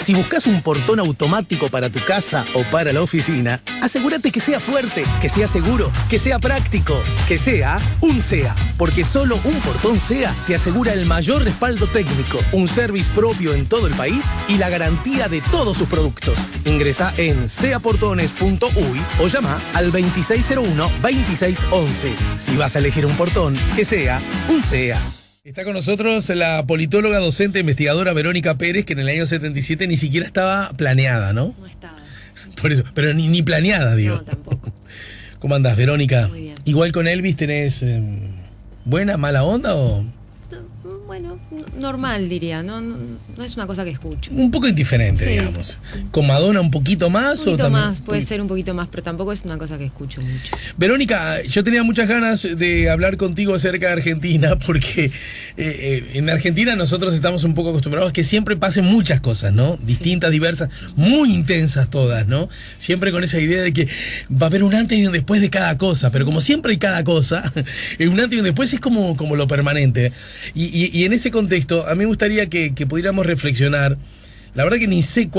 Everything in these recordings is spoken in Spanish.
Si buscas un portón automático para tu casa o para la oficina, asegúrate que sea fuerte, que sea seguro, que sea práctico, que sea un SEA. Porque solo un portón SEA te asegura el mayor respaldo técnico, un service propio en todo el país y la garantía de todos sus productos. Ingresa en seaportones.uy o llama al 2601-2611. Si vas a elegir un portón, que sea un SEA. Está con nosotros la politóloga, docente, investigadora Verónica Pérez, que en el año 77 ni siquiera estaba planeada, ¿no? No estaba. Por eso, pero ni planeada, digo. No, tampoco. ¿Cómo andás, Verónica? Muy bien. Igual con Elvis tenés buena, mala onda o Bueno, normal diría, no es una cosa que escucho. un poco indiferente, Sí. digamos. ¿Con Madonna un poquito más Un poquito o también? más, puede ser un poquito más, pero tampoco es una cosa que escucho mucho. Verónica, yo tenía muchas ganas de hablar contigo acerca de Argentina porque en Argentina nosotros estamos un poco acostumbrados a que siempre pasen muchas cosas, ¿no? Distintas, diversas, muy intensas todas, ¿no? Siempre con esa idea de que va a haber un antes y un después de cada cosa, pero como siempre hay cada cosa, un antes y un después es como lo permanente. Y en ese contexto, a mí me gustaría que pudiéramos reflexionar. La verdad que ni sé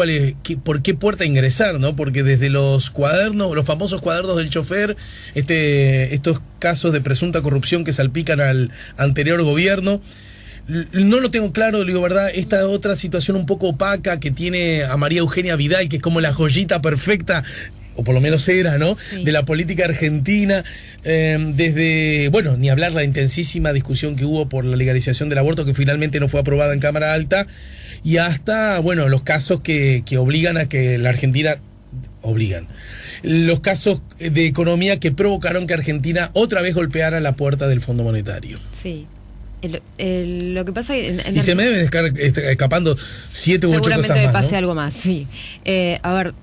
por qué puerta ingresar, ¿no? Porque desde los cuadernos, los famosos cuadernos del chofer, estos casos de presunta corrupción que salpican al anterior gobierno, no lo tengo claro, digo verdad, esta otra situación un poco opaca que tiene a María Eugenia Vidal, que es como la joyita perfecta, o por lo menos era, ¿no? Sí. De la política argentina, desde, bueno, ni hablar la intensísima discusión que hubo por la legalización del aborto, que finalmente no fue aprobada en Cámara Alta, y hasta, bueno, los casos que obligan a que la Argentina, los casos de economía que provocaron que Argentina otra vez golpeara la puerta del Fondo Monetario. Sí. Lo que pasa es que Y se me deben estar escapando 7 u 8 cosas seguramente me más, pase ¿no? algo más, sí. A ver,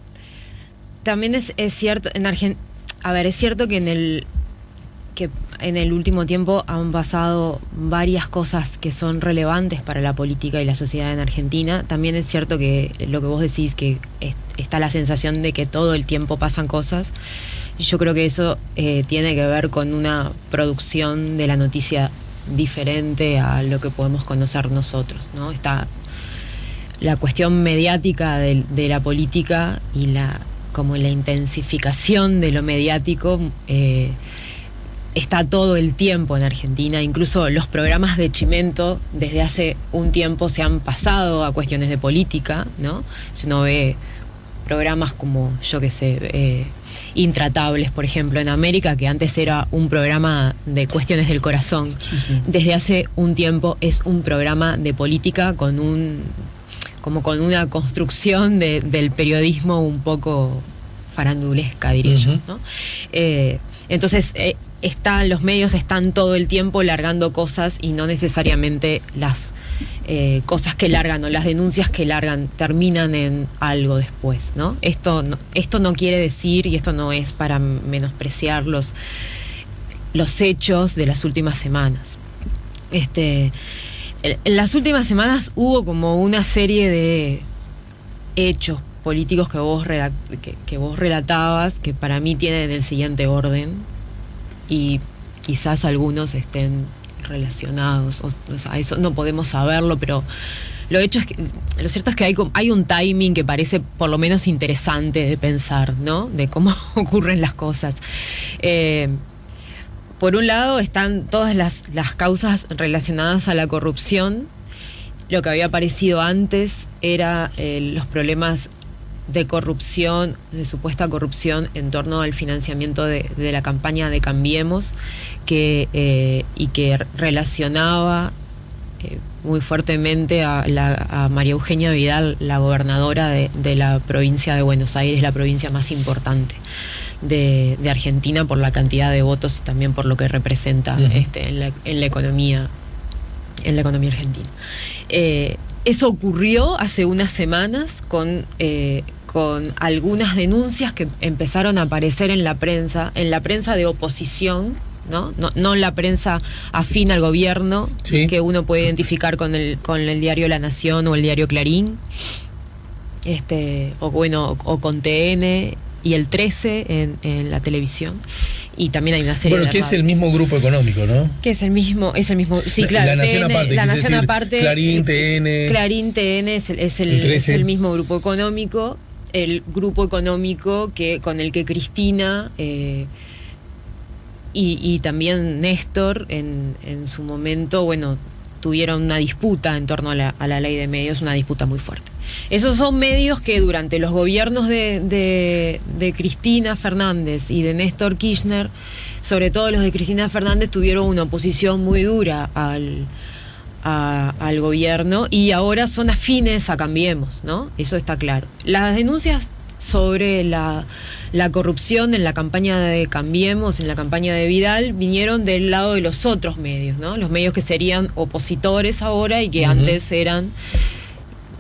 también es cierto, es cierto que en el último tiempo han pasado varias cosas que son relevantes para la política y la sociedad en Argentina. También es cierto que lo que vos decís, que está la sensación de que todo el tiempo pasan cosas. Yo creo que eso tiene que ver con una producción de la noticia diferente a lo que podemos conocer nosotros, ¿no? Está la cuestión mediática de la política y la intensificación de lo mediático está todo el tiempo en Argentina. Incluso los programas de Chimento desde hace un tiempo se han pasado a cuestiones de política, ¿no? Si uno ve programas como, yo qué sé, Intratables, por ejemplo, en América, que antes era un programa de cuestiones del corazón, Sí, sí. desde hace un tiempo es un programa de política con una construcción del periodismo un poco farandulesca, diría yo, ¿no? Entonces, los medios están todo el tiempo largando cosas y no necesariamente las cosas que largan o las denuncias que largan terminan en algo después, ¿no? Esto no quiere decir, y esto no es para menospreciar los hechos de las últimas semanas. En las últimas semanas hubo como una serie de hechos políticos que vos relatabas, que para mí tienen el siguiente orden, y quizás algunos estén relacionados, o sea, eso no podemos saberlo, pero lo cierto es que hay un timing que parece por lo menos interesante de pensar, ¿no? De cómo ocurren las cosas. Por un lado están todas las causas relacionadas a la corrupción. Lo que había aparecido antes era los problemas de corrupción, de supuesta corrupción en torno al financiamiento de la campaña de Cambiemos, y que relacionaba muy fuertemente a María Eugenia Vidal, la gobernadora de la provincia de Buenos Aires, la provincia más importante de Argentina por la cantidad de votos y también por lo que representa en la economía argentina. Eso ocurrió hace unas semanas con algunas denuncias que empezaron a aparecer en la prensa de oposición, ¿no? No la prensa afín al gobierno, Sí. que uno puede identificar con el diario La Nación o el diario Clarín, o con TN y el 13 en la televisión, y también hay una serie bueno, de que es radios. el mismo grupo económico, ¿no? Que es el mismo, sí, claro. La Nación aparte, La Nación decir, aparte. Clarín, TN. Clarín, TN es el mismo grupo económico, el grupo económico con el que Cristina y también Néstor en su momento, bueno, tuvieron una disputa en torno a la ley de medios, una disputa muy fuerte. Esos son medios que durante los gobiernos de Cristina Fernández y de Néstor Kirchner, sobre todo los de Cristina Fernández, tuvieron una oposición muy dura al gobierno y ahora son afines a Cambiemos, ¿no? Eso está claro. Las denuncias sobre la corrupción en la campaña de Cambiemos, en la campaña de Vidal, vinieron del lado de los otros medios, ¿no? Los medios que serían opositores ahora y que antes eran,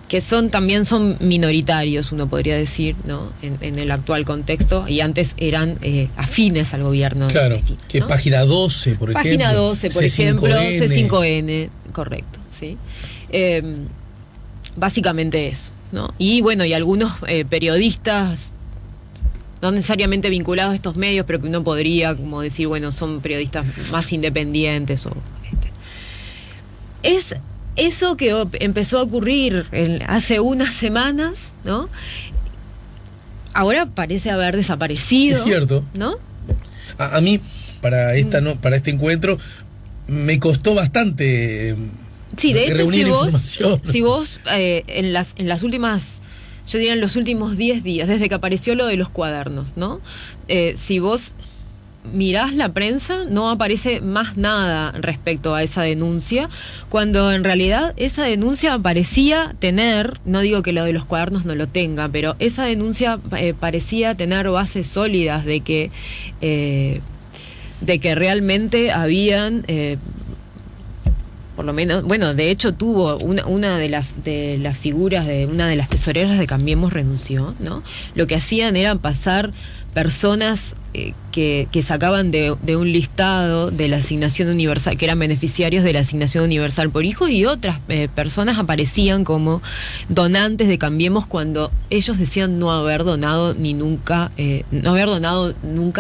que también son minoritarios, uno podría decir, ¿no? En el actual contexto, y antes eran afines al gobierno. Claro, Cristina, que ¿no? Página 12, por ejemplo. Página 12, por ejemplo, C5N, correcto, ¿sí? Básicamente eso, ¿no? Y bueno, y algunos periodistas no necesariamente vinculados a estos medios, pero que uno podría como decir, bueno, son periodistas más independientes es eso que empezó a ocurrir hace unas semanas, ¿no? Ahora parece haber desaparecido. Es cierto. ¿No? A mí, para este encuentro, me costó bastante sí, de hecho, si vos en las últimas, yo diría en los últimos 10 días, desde que apareció lo de los cuadernos, ¿no? Si vos mirás la prensa, no aparece más nada respecto a esa denuncia, cuando en realidad esa denuncia parecía tener, no digo que lo de los cuadernos no lo tenga, pero esa denuncia parecía tener bases sólidas de que realmente habían por lo menos, bueno, de hecho tuvo una de las figuras de una de las tesoreras de Cambiemos renunció, ¿no? Lo que hacían era pasar personas que sacaban de un listado de la asignación universal, que eran beneficiarios de la asignación universal por hijo, y otras personas aparecían como donantes de Cambiemos cuando ellos decían no haber donado nunca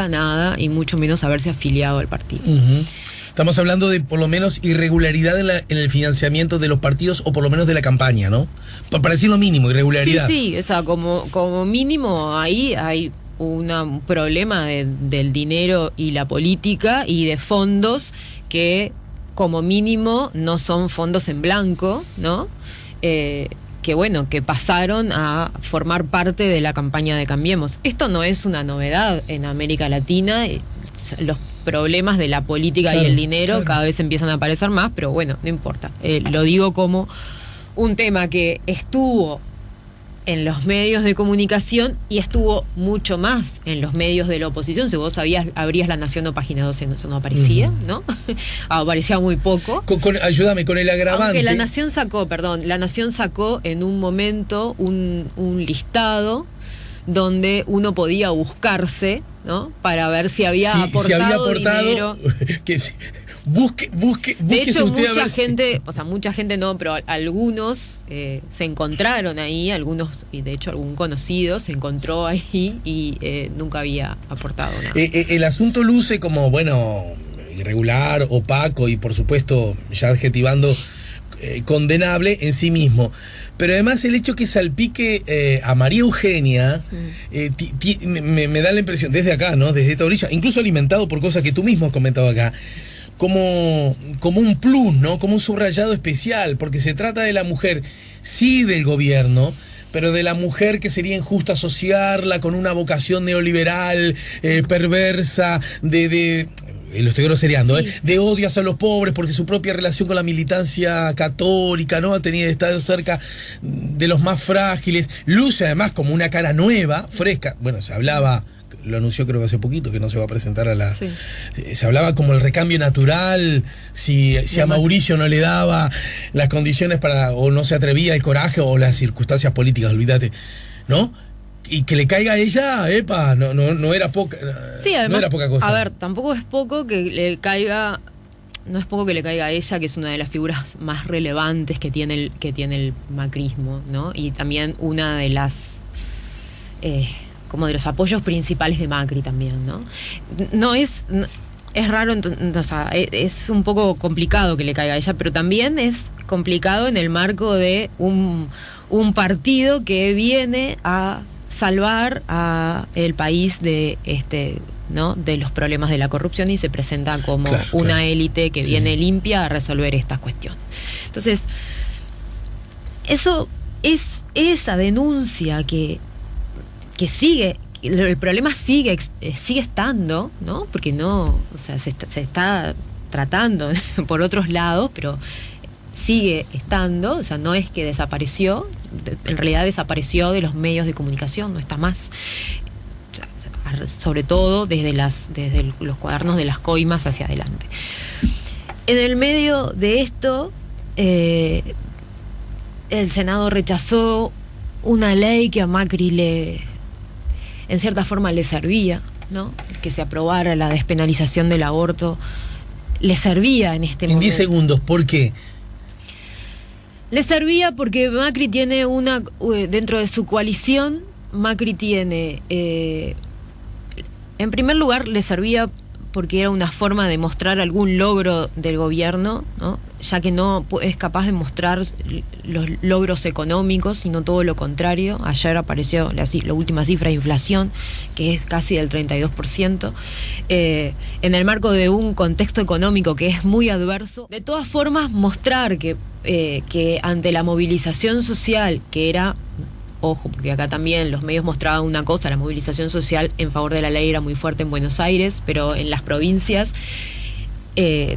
nada, y mucho menos haberse afiliado al partido. Uh-huh. Estamos hablando de por lo menos irregularidad en el financiamiento de los partidos, o por lo menos de la campaña, ¿no? Para decir lo mínimo, irregularidad. Sí, o sea, como mínimo ahí hay un problema del dinero y la política y de fondos que como mínimo no son fondos en blanco, ¿no? Que pasaron a formar parte de la campaña de Cambiemos. Esto no es una novedad en América Latina. Los problemas de la política y el dinero cada vez empiezan a aparecer más, pero bueno, no importa. Lo digo como un tema que estuvo en los medios de comunicación y estuvo mucho más en los medios de la oposición. Si vos abrías La Nación o Página 12, eso no aparecía, ¿no? Aparecía muy poco. Ayúdame, con el agravante. Aunque La Nación sacó en un momento un listado donde uno podía buscarse, ¿no? Para ver si había aportado dinero. Que busque de hecho, usted mucha gente no, pero algunos se encontraron ahí, algunos, y de hecho algún conocido se encontró ahí y nunca había aportado nada. El asunto luce como, bueno, irregular, opaco y por supuesto, ya adjetivando, condenable en sí mismo. Pero además el hecho que salpique a María Eugenia me da la impresión, desde acá, ¿no? Desde esta orilla, incluso alimentado por cosas que tú mismo has comentado acá, como un plus, ¿no? Como un subrayado especial, porque se trata de la mujer, sí, del gobierno, pero de la mujer que sería injusto asociarla con una vocación neoliberal, perversa, lo estoy grosereando, sí, de odio hacia los pobres, porque su propia relación con la militancia católica, ¿no? Ha estado cerca de los más frágiles. Luce además como una cara nueva, fresca. Bueno, se hablaba, lo anunció creo que hace poquito, que no se va a presentar a la... Sí. Se hablaba como el recambio natural, si a Mauricio no le daba las condiciones o no se atrevía, el coraje o las circunstancias políticas, olvídate, ¿no? Y que le caiga a ella, no era poca, sí, además, no era poca cosa. A ver, tampoco es poco que le caiga, no es poco que le caiga a ella, que es una de las figuras más relevantes que tiene el macrismo, ¿no? Y también una de las como de los apoyos principales de Macri también, ¿no? No es... Es raro, o sea, es un poco complicado que le caiga a ella, pero también es complicado en el marco de un partido que viene a salvar a el país de ¿no? de los problemas de la corrupción y se presenta como una élite que viene limpia a resolver estas cuestiones. Entonces, eso es esa denuncia que sigue. El problema sigue estando, ¿no? Porque no, o sea, se está tratando por otros lados, pero sigue estando, o sea, no es que desapareció, en realidad desapareció de los medios de comunicación, no está más. O sea, sobre todo desde los cuadernos de las coimas hacia adelante. En el medio de esto, el Senado rechazó una ley que a Macri en cierta forma le servía, ¿no? Que se aprobara la despenalización del aborto, le servía en este momento. En 10 segundos, ¿por qué? Le servía porque Macri tiene dentro de su coalición, Macri tiene, en primer lugar, le servía porque era una forma de mostrar algún logro del gobierno, ¿no? Ya que no es capaz de mostrar los logros económicos, sino todo lo contrario. Ayer apareció la última cifra de inflación, que es casi del 32%, en el marco de un contexto económico que es muy adverso. De todas formas, mostrar que ante la movilización social, que era... Ojo, porque acá también los medios mostraban una cosa, la movilización social en favor de la ley era muy fuerte en Buenos Aires, pero en las provincias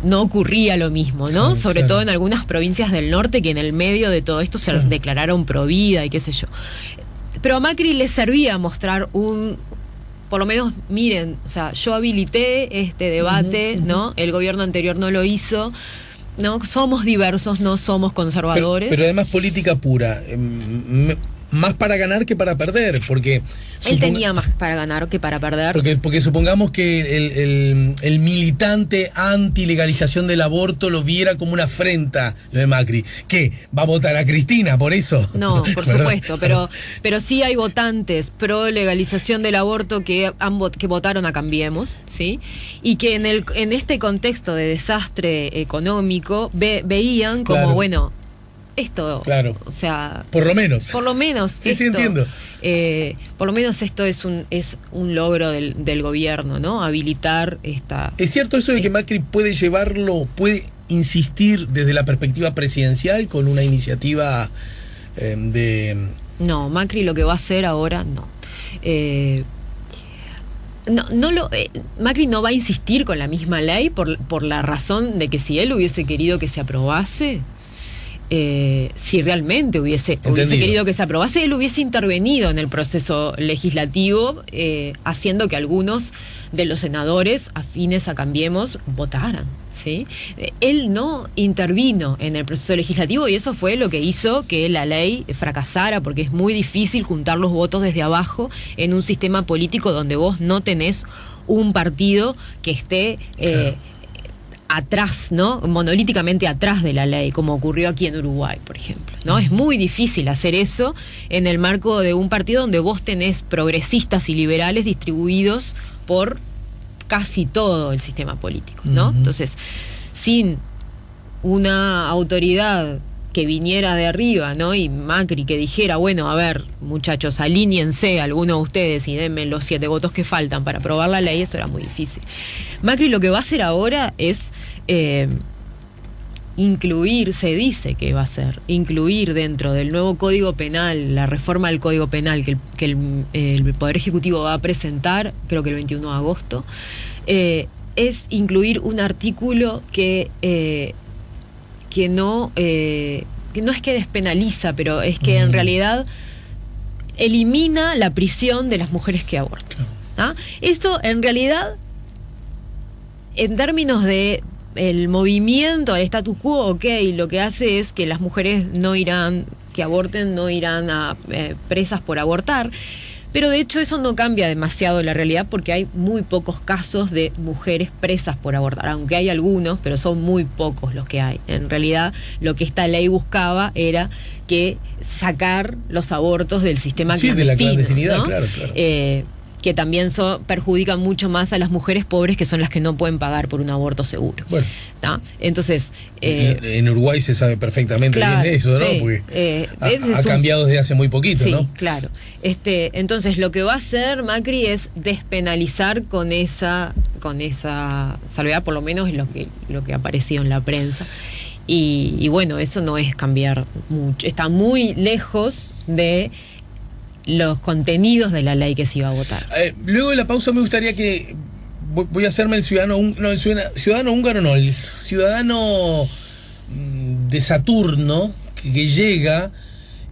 no ocurría lo mismo, ¿no? Sobre todo en algunas provincias del norte que en el medio de todo esto se declararon pro vida y qué sé yo. Pero a Macri le servía mostrar por lo menos, miren, o sea, yo habilité este debate, ¿no? El gobierno anterior no lo hizo. No, somos diversos, no somos conservadores. Pero además política pura. Más para ganar que para perder, porque... Él tenía más para ganar que para perder. Porque supongamos que el militante anti-legalización del aborto lo viera como una afrenta, lo de Macri. ¿Qué? ¿Va a votar a Cristina por eso? No, por supuesto, pero sí hay votantes pro legalización del aborto que votaron a Cambiemos, ¿sí? Y que en este contexto de desastre económico veían como, bueno... Esto, o sea... Por lo menos. Sí, entiendo. Por lo menos esto es un logro del gobierno, ¿no? Habilitar esta... ¿Es cierto eso de que Macri puede insistir desde la perspectiva presidencial con una iniciativa de... No, Macri lo que va a hacer ahora, no. Macri no va a insistir con la misma ley por la razón de que si él hubiese querido que se aprobase... si realmente hubiese querido que se aprobase, él hubiese intervenido en el proceso legislativo, haciendo que algunos de los senadores afines a Cambiemos votaran, ¿sí? Él no intervino en el proceso legislativo y eso fue lo que hizo que la ley fracasara, porque es muy difícil juntar los votos desde abajo en un sistema político donde vos no tenés un partido que esté... atrás, ¿no? Monolíticamente atrás de la ley, como ocurrió aquí en Uruguay, por ejemplo, ¿no? Es muy difícil hacer eso en el marco de un partido donde vos tenés progresistas y liberales distribuidos por casi todo el sistema político, ¿no? Entonces, sin una autoridad que viniera de arriba, ¿no? Y Macri que dijera, bueno, a ver, muchachos, alíñense algunos de ustedes y denme los 7 votos que faltan para aprobar la ley, eso era muy difícil. Macri lo que va a hacer ahora es incluir, se dice que va a hacer, incluir dentro del nuevo Código Penal, la reforma del Código Penal que el Poder Ejecutivo va a presentar, creo que el 21 de agosto, es incluir un artículo que no es que despenaliza, pero es que en realidad elimina la prisión de las mujeres que abortan. ¿Ah? Esto en realidad, en términos de el movimiento al status quo, lo que hace es que las mujeres que aborten no irán a presas por abortar, Pero de hecho eso no cambia demasiado la realidad porque hay muy pocos casos de mujeres presas por abortar, aunque hay algunos, pero son muy pocos los que hay. En realidad lo que esta ley buscaba era que sacar los abortos del sistema clandestino, de la clandestinidad, ¿no? Claro. Que también perjudican mucho más a las mujeres pobres, que son las que no pueden pagar por un aborto seguro. Bueno. ¿Tá? Entonces... en Uruguay se sabe perfectamente bien eso, ¿no? Sí, porque ha cambiado desde hace muy poquito, sí, ¿no? Claro. Entonces lo que va a hacer Macri es despenalizar con esa salvedad, por lo menos en lo que ha aparecido en la prensa. Y bueno, eso no es cambiar mucho. Está muy lejos de los contenidos de la ley que se iba a votar. Luego de la pausa me gustaría que voy a hacerme el ciudadano húngaro, no, el ciudadano de Saturno que llega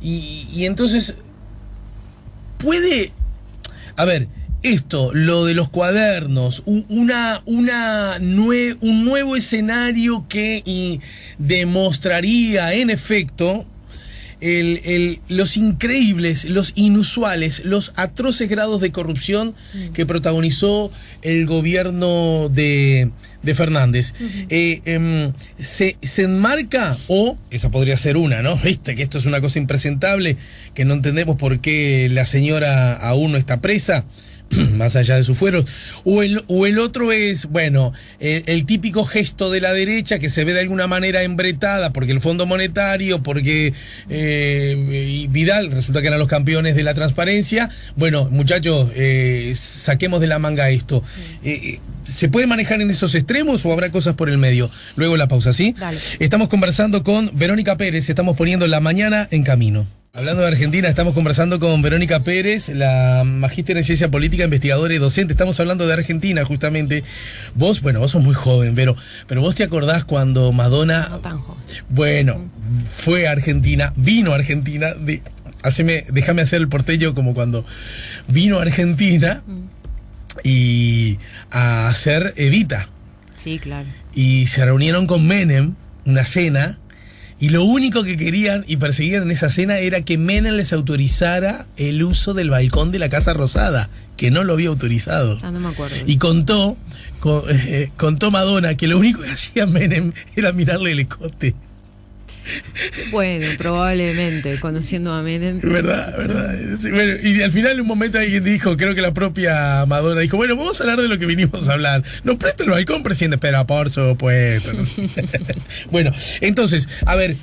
y entonces puede, a ver, lo de los cuadernos, un nuevo escenario que demostraría en efecto los increíbles, los inusuales, los atroces grados de corrupción que protagonizó el gobierno de Fernández. Se enmarca, o esa podría ser una, ¿no? Viste que esto es una cosa impresentable, que no entendemos por qué la señora aún no está presa, más allá de sus fueros, o el otro es, bueno, el típico gesto de la derecha que se ve de alguna manera embretada porque el Fondo Monetario, porque Vidal, resulta que eran los campeones de la transparencia. Bueno, muchachos, saquemos de la manga esto. ¿Se puede manejar en esos extremos o habrá cosas por el medio? Luego la pausa, ¿sí? Dale. Estamos conversando con Verónica Pérez, estamos poniendo la mañana en camino. Hablando de Argentina, estamos conversando con Verónica Pérez, la magíster en ciencia política, investigadora y docente. Estamos hablando de Argentina, justamente. Vos sos muy joven, pero vos te acordás cuando Madonna... No tan joven. Bueno, fue a Argentina, vino a Argentina. Déjame hacer el porteño como cuando vino a Argentina y a hacer Evita. Sí, claro. Y se reunieron con Menem, una cena... Y lo único que querían y perseguían en esa cena era que Menem les autorizara el uso del balcón de la Casa Rosada, que no lo había autorizado. No me acuerdo. Y contó Madonna que lo único que hacía Menem era mirarle el escote. Bueno, probablemente, conociendo a Menem. Verdad. Sí, bueno, y al final en un momento alguien dijo, creo que la propia Madonna dijo, bueno, vamos a hablar de lo que vinimos a hablar. ¿Nos presta el balcón, presidente? Pero por supuesto. No sé. Bueno, entonces, a ver,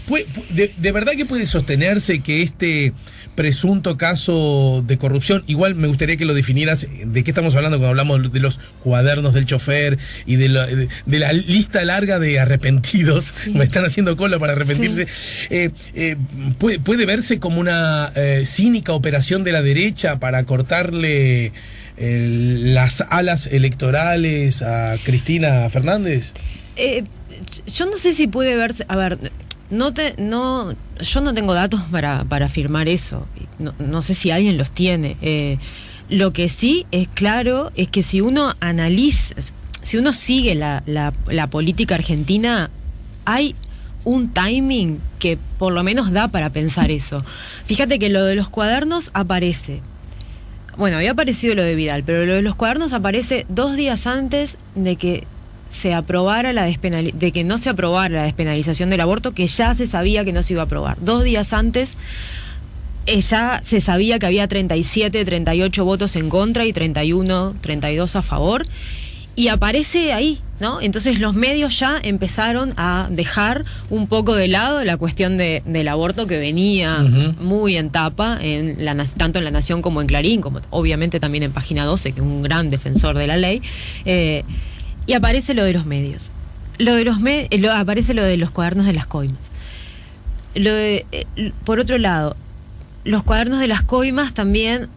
¿de verdad que puede sostenerse que este presunto caso de corrupción, igual me gustaría que lo definieras, de qué estamos hablando cuando hablamos de los cuadernos del chofer y de la lista larga de arrepentidos, sí. Me están haciendo cola para arrepentirse, sí. Puede verse como una cínica operación de la derecha para cortarle las alas electorales a Cristina Fernández? Yo no sé si puede verse, a ver... yo no tengo datos para afirmar eso. No sé si alguien los tiene. Lo que sí es claro es que si uno sigue la política argentina, hay un timing que por lo menos da para pensar eso. Fíjate que lo de los cuadernos aparece. Bueno, había aparecido lo de Vidal, pero lo de los cuadernos aparece 2 días antes de que se aprobara de que no se aprobara la despenalización del aborto, que ya se sabía que no se iba a aprobar. 2 días antes ya se sabía que había 37, 38 votos en contra y 31, 32 a favor, y aparece ahí, ¿no? Entonces los medios ya empezaron a dejar un poco de lado la cuestión del aborto, que venía muy en tapa, tanto en La Nación como en Clarín, como obviamente también en Página 12, que es un gran defensor de la ley. Y aparece lo de los medios. Aparece lo de los cuadernos de las coimas. Por otro lado, los cuadernos de las coimas también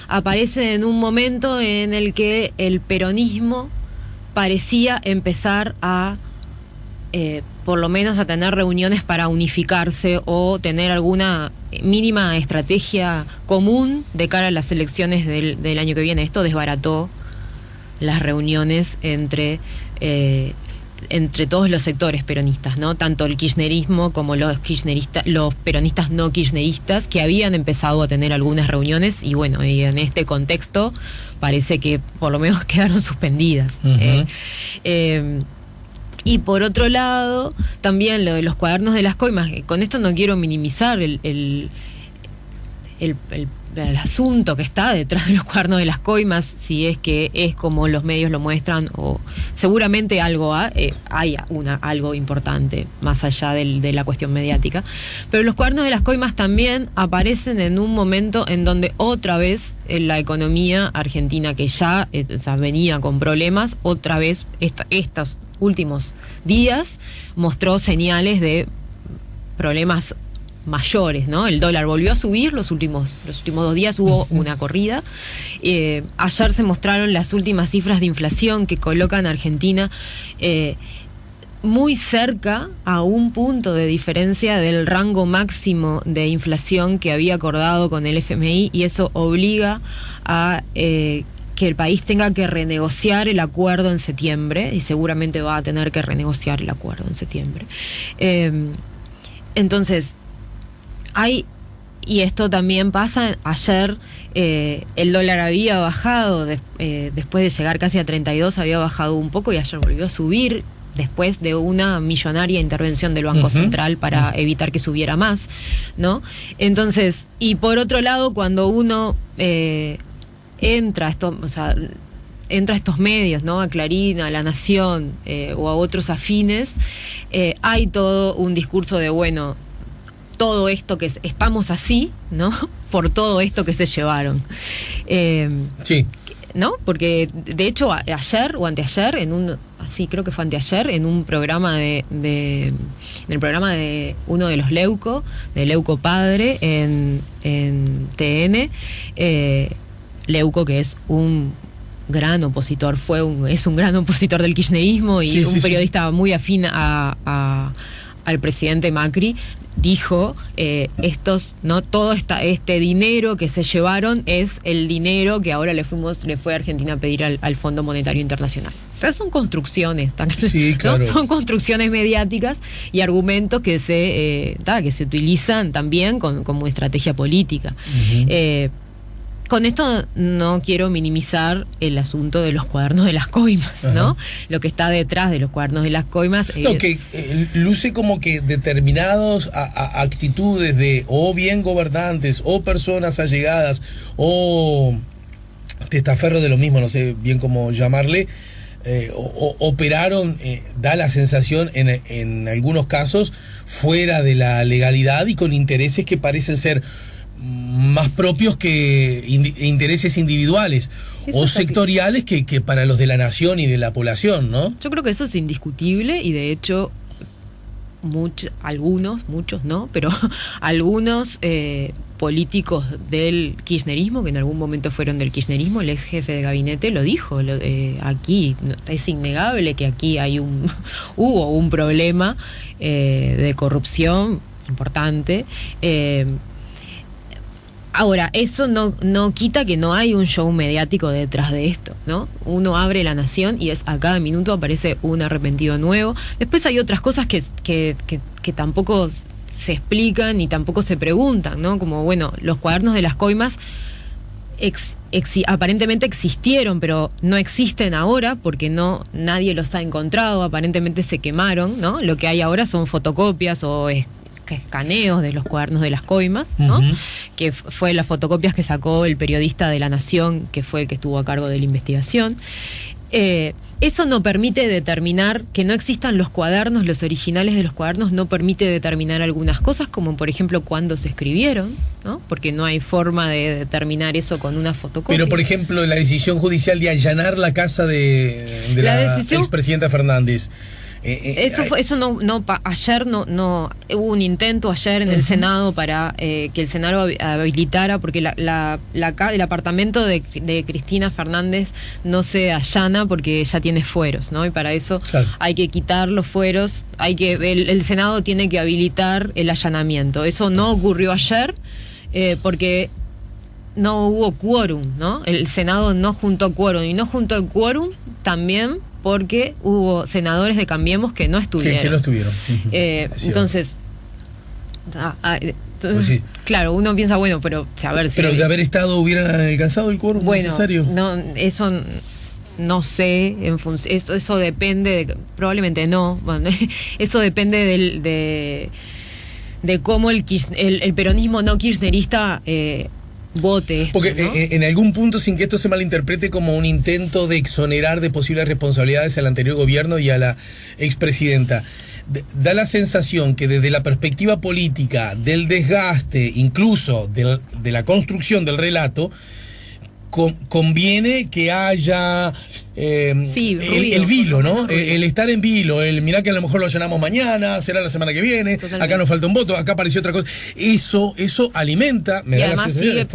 aparecen en un momento en el que el peronismo parecía empezar a, por lo menos a tener reuniones para unificarse o tener alguna mínima estrategia común de cara a las elecciones del año que viene. Esto desbarató las reuniones entre entre todos los sectores peronistas, ¿no? Tanto el kirchnerismo como los peronistas no kirchneristas, que habían empezado a tener algunas reuniones, y bueno, y en este contexto parece que por lo menos quedaron suspendidas. Y por otro lado, también lo de los cuadernos de las coimas, con esto no quiero minimizar el asunto que está detrás de los cuadernos de las coimas, si es que es como los medios lo muestran, o seguramente algo hay algo importante más allá de la cuestión mediática. Pero los cuadernos de las coimas también aparecen en un momento en donde otra vez la economía argentina, que ya venía con problemas, otra vez estos últimos días mostró señales de problemas mayores, ¿no? El dólar volvió a subir, los últimos 2 días hubo una corrida. Ayer se mostraron las últimas cifras de inflación que colocan a Argentina muy cerca, a un punto de diferencia del rango máximo de inflación que había acordado con el FMI, y eso obliga a que el país tenga que renegociar el acuerdo en septiembre, y seguramente va a tener que renegociar el acuerdo en septiembre. Entonces, y esto también pasa, ayer el dólar había bajado, después de llegar casi a 32, había bajado un poco y ayer volvió a subir, después de una millonaria intervención del Banco Central para evitar que subiera más, ¿no? Entonces, y por otro lado, cuando uno entra a estos medios, ¿no? A Clarín, a La Nación o a otros afines, hay todo un discurso de, bueno, todo esto que estamos así, ¿no? Por todo esto que se llevaron. Sí. ¿No? Porque de hecho ayer o anteayer, creo que fue anteayer, en un programa en el programa de uno de los Leuco, de Leuco Padre, en TN, Leuco, que es un gran opositor, es un gran opositor del kirchnerismo y un periodista muy afín al presidente Macri, dijo, todo este dinero que se llevaron es el dinero que ahora le fue a Argentina a pedir al Fondo Monetario Internacional. O sea, son construcciones, claro. Son construcciones mediáticas y argumentos que se utilizan también como estrategia política. Con esto no quiero minimizar el asunto de los cuadernos de las coimas, ¿no? Lo que está detrás de los cuadernos de las coimas. Que luce como que determinadas actitudes de o bien gobernantes o personas allegadas o testaferros de lo mismo, no sé bien cómo llamarle, operaron, da la sensación en algunos casos, fuera de la legalidad y con intereses que parecen ser más propios que intereses individuales o sectoriales que para los de la nación y de la población, ¿no? Yo creo que eso es indiscutible y de hecho muchos no, pero algunos políticos del kirchnerismo, que en algún momento fueron del kirchnerismo, el ex jefe de gabinete lo dijo, aquí es innegable que aquí hubo un problema de corrupción importante. Ahora, eso no quita que no hay un show mediático detrás de esto, ¿no? Uno abre La Nación y a cada minuto aparece un arrepentido nuevo. Después hay otras cosas que tampoco se explican ni tampoco se preguntan, ¿no? Como, bueno, los cuadernos de las coimas aparentemente existieron, pero no existen ahora porque nadie los ha encontrado, aparentemente se quemaron, ¿no? Lo que hay ahora son fotocopias o escaneos de los cuadernos de las coimas, ¿no? Que fue las fotocopias que sacó el periodista de La Nación, que fue el que estuvo a cargo de la investigación. Eso no permite determinar que no existan los cuadernos, los originales de los cuadernos, no permite determinar algunas cosas, como por ejemplo cuándo se escribieron, ¿no? Porque no hay forma de determinar eso con una fotocopia. Pero por ejemplo, la decisión judicial de allanar la casa de la expresidenta Fernández. Ayer no hubo un intento ayer en el Senado para que el Senado habilitara, porque el apartamento de Cristina Fernández no se allana porque ya tiene fueros, ¿no? Y para eso hay que quitar los fueros, el Senado tiene que habilitar el allanamiento. Eso no ocurrió ayer porque no hubo quórum, ¿no? El Senado no juntó quórum, y no juntó el quórum también porque hubo senadores de Cambiemos que no estuvieron. Que no estuvieron. Entonces, pues sí. Claro, uno piensa, bueno, pero a ver si... Pero de haber estado hubieran alcanzado el quórum necesario. No, eso no sé, eso depende, probablemente no, bueno, eso depende de cómo el peronismo no kirchnerista vote esto, porque ¿no? En algún punto, sin que esto se malinterprete como un intento de exonerar de posibles responsabilidades al anterior gobierno y a la expresidenta, da la sensación que desde la perspectiva política, del desgaste, incluso de la construcción del relato, conviene que haya el vilo, ¿no? El estar en vilo, el mirá que a lo mejor lo llenamos mañana, será la semana que viene, totalmente. Acá nos falta un voto, acá apareció otra cosa. Eso alimenta, y además sigue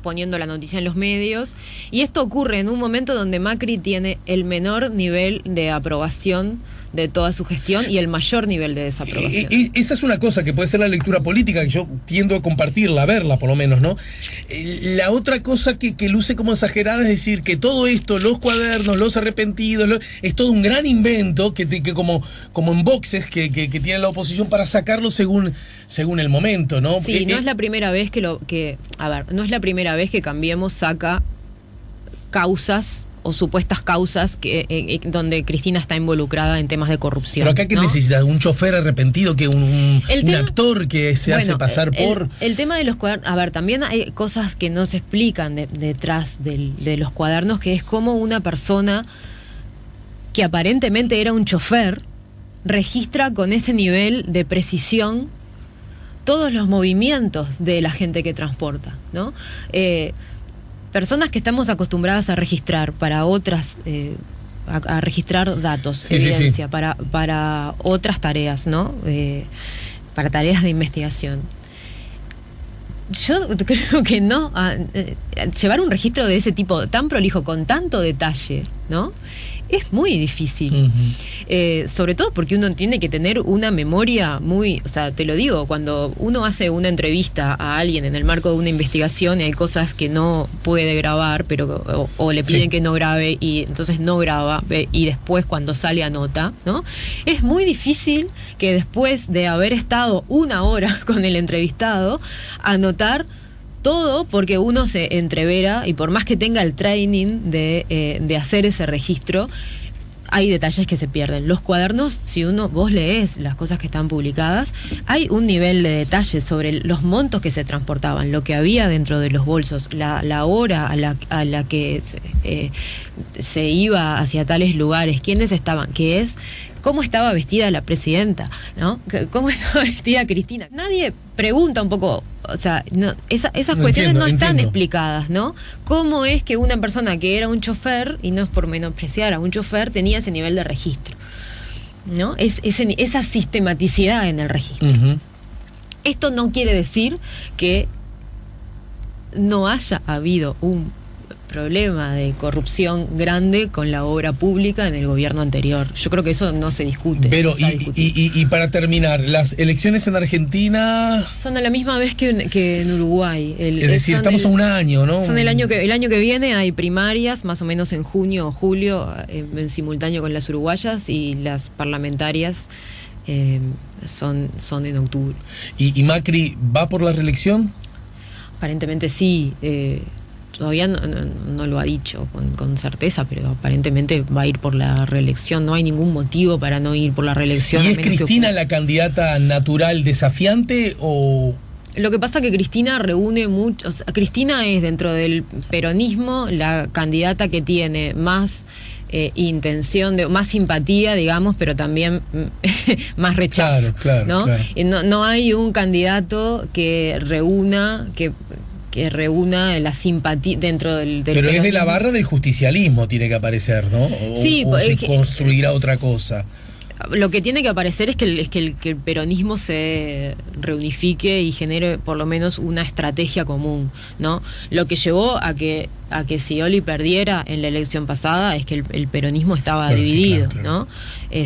poniendo la noticia en los medios, y esto ocurre en un momento donde Macri tiene el menor nivel de aprobación de toda su gestión y el mayor nivel de desaprobación. Esa es una cosa que puede ser la lectura política, que yo tiendo a compartirla, a verla por lo menos, ¿no? La otra cosa que luce como exagerada es decir que todo esto, los cuadernos, los arrepentidos, es todo un gran invento que como en boxes que tiene la oposición para sacarlo según el momento, ¿no? Sí, no es la primera vez no es la primera vez que Cambiemos saca causas o supuestas causas donde Cristina está involucrada en temas de corrupción. Pero acá, ¿qué necesita? ¿Un chofer arrepentido? Que un actor que se hace pasar por...? El tema de los cuadernos... A ver, también hay cosas que no se explican detrás de los cuadernos, que es como una persona que aparentemente era un chofer registra con ese nivel de precisión todos los movimientos de la gente que transporta, ¿no? Personas que estamos acostumbradas a registrar para otras, a registrar datos, evidencia, sí. Para otras tareas, ¿no? Para tareas de investigación. Yo creo que no, llevar un registro de ese tipo tan prolijo, con tanto detalle, ¿no? Es muy difícil. Uh-huh. Sobre todo porque uno tiene que tener una memoria muy... O sea, te lo digo, cuando uno hace una entrevista a alguien en el marco de una investigación y hay cosas que no puede grabar, pero o le piden que no grabe y entonces no graba, y después cuando sale anota, ¿no? Es muy difícil que después de haber estado una hora con el entrevistado, anotar todo, porque uno se entrevera y por más que tenga el training de hacer ese registro, hay detalles que se pierden. Los cuadernos, si vos lees las cosas que están publicadas, hay un nivel de detalle sobre los montos que se transportaban, lo que había dentro de los bolsos, la hora a la que se iba hacia tales lugares, quiénes estaban, cómo estaba vestida la presidenta, ¿no? Cómo estaba vestida Cristina. Nadie pregunta un poco, o sea, esas cuestiones no están explicadas, ¿no? ¿Cómo es que una persona que era un chofer, y no es por menospreciar a un chofer, tenía ese nivel de registro, ¿no? Esa sistematicidad en el registro. Uh-huh. Esto no quiere decir que no haya habido un problema de corrupción grande con la obra pública en el gobierno anterior. Yo creo que eso no se discute. Pero, y para terminar, ¿las elecciones en Argentina son a la misma vez que en Uruguay? Es decir, estamos a un año, ¿no? Son el año que viene hay primarias, más o menos en junio o julio, en simultáneo con las uruguayas, y las parlamentarias son en octubre. ¿Y Macri va por la reelección? Aparentemente sí. Todavía no lo ha dicho con certeza, pero aparentemente va a ir por la reelección. No hay ningún motivo para no ir por la reelección. ¿Y es Cristina la candidata natural desafiante o...? Lo que pasa es que Cristina reúne mucho... O sea, Cristina es, dentro del peronismo, la candidata que tiene más intención, más simpatía, digamos, pero también más rechazo. Claro, ¿no? Claro. No hay un candidato que reúna la simpatía dentro del pero peronismo. Es de la barra del justicialismo tiene que aparecer, ¿no? O se construirá otra cosa. Lo que tiene que aparecer es que el peronismo se reunifique y genere por lo menos una estrategia común, ¿no? Lo que llevó a que Scioli perdiera en la elección pasada es que el peronismo estaba dividido, sí, claro. ¿No?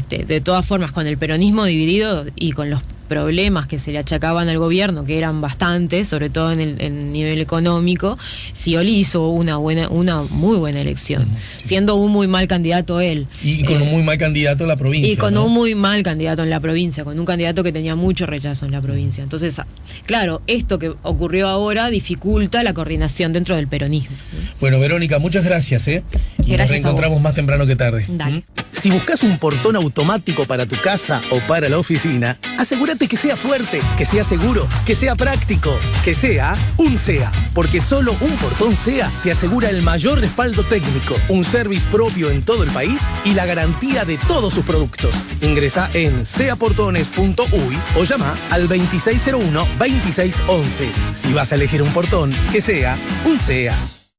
De todas formas, con el peronismo dividido y con los problemas que se le achacaban al gobierno, que eran bastantes, sobre todo en el nivel económico, Scioli hizo una muy buena elección, sí. siendo un muy mal candidato él. Y con un muy mal candidato en la provincia. Y con ¿no? un muy mal candidato en la provincia, con un candidato que tenía mucho rechazo en la provincia. Entonces, claro, esto que ocurrió ahora dificulta la coordinación dentro del peronismo. Bueno, Verónica, muchas gracias, ¿eh? Y Gracias nos reencontramos más temprano que tarde. Dale. Si buscas un portón automático para tu casa o para la oficina, asegúrate que sea fuerte, que sea seguro, que sea práctico, que sea un SEA. Porque solo un portón SEA te asegura el mayor respaldo técnico, un service propio en todo el país y la garantía de todos sus productos. Ingresa en seaportones.uy o llama al 2601-2611. Si vas a elegir un portón, que sea un SEA.